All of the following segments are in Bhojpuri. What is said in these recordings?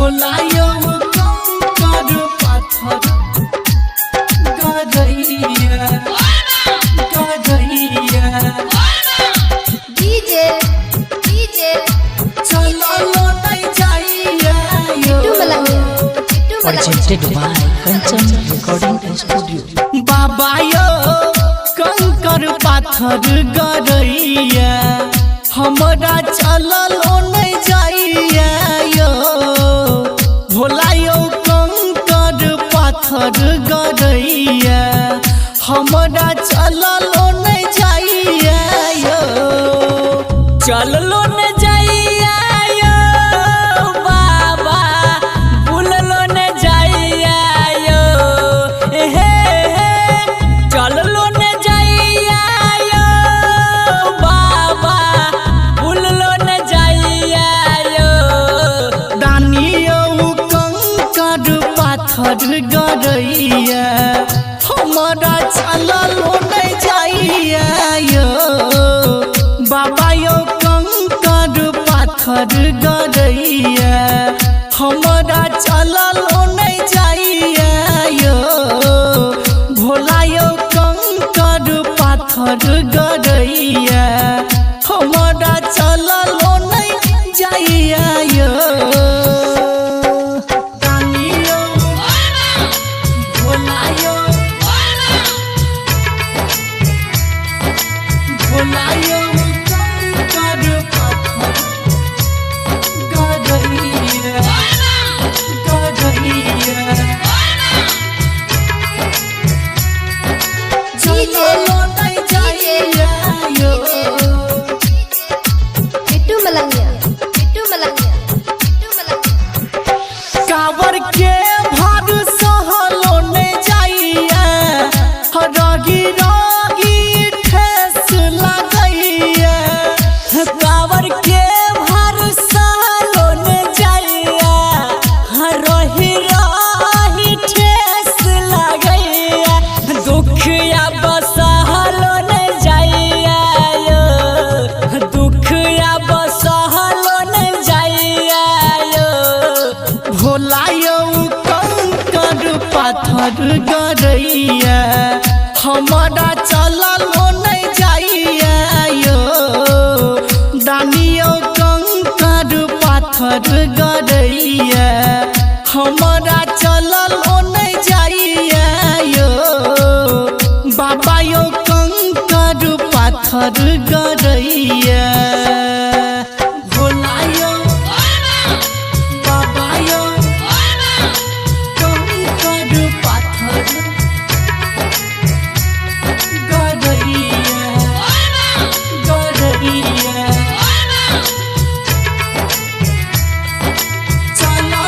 भोलायो कंकर पाथर गदैया डीजे चलो नहीं जाइया presented by Kanchan Recording Studio। बाबा यो कंकर पाथर गदैया हमरा चलो नहीं जाइया यो भोला यो कंकर पाथर गदैया हमरा चलो नहीं जाइया यो चलो नहीं जाइया यो बाबा भूललो नहीं जाइया यो हे चलो नहीं जाइया यो बाबा भूललो नहीं जाइया यो दानियो कंकर पाथर गदैया हमरा चलो नहीं जाइया यो बाबा यो कंकर पाथर गदैया हमरा चलो नहीं जाइया यो भोला यो कंकर पाथर गदैया हमरा चलो नहीं जाइया यो दानियो भोला यो कंकर पाथर गदैया चलो नहीं जाइया यो किट्टू मलंगिया कावर के भार सहलो नहीं जाइया रगी रगी ठेस लगैया कावर के भार सहलो नहीं जाइया रही रही ठेस लगैया दुखिया बसहलो नहीं जाइया यो दुखिया बसहलो नहीं जाइया यो भोला यो कंकर पाथर गदैया हमरा चलो नहीं जाइया यो दानियो कंकर पाथर गदैया हमरा चलो नहीं जाइया यो बाबा यो कंकर पाथर गदैया भोला यो बाबा यो कंकर पाथर गदैया चलो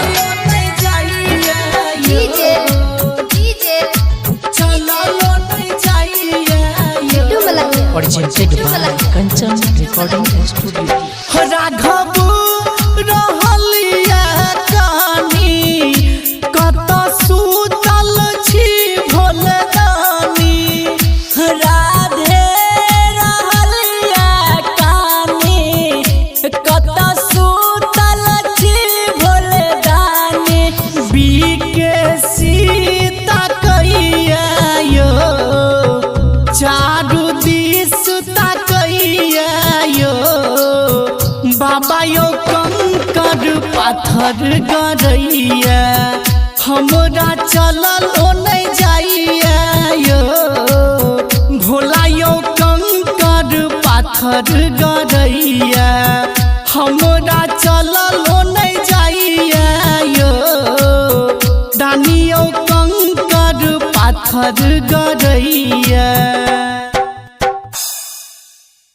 नहीं जाइया डीजे चलो नहीं जाइया Kittu Malangia Presented by Kanchan Recording Studio। Raghav रहलिया कहानी कत सुतल छी भोलदानी राधे रहलिया कहानी कत सुतल छी भोलदानी बीके सीता कहिया यो चारू दिस तकैया यो बाबा यो कंकर पाथर गदैया हमरा चलो नहीं जाइया यो भोला यो कंकर पाथर गदैया हमरा चलो नहीं जाइया यो दानियो कंकर पाथर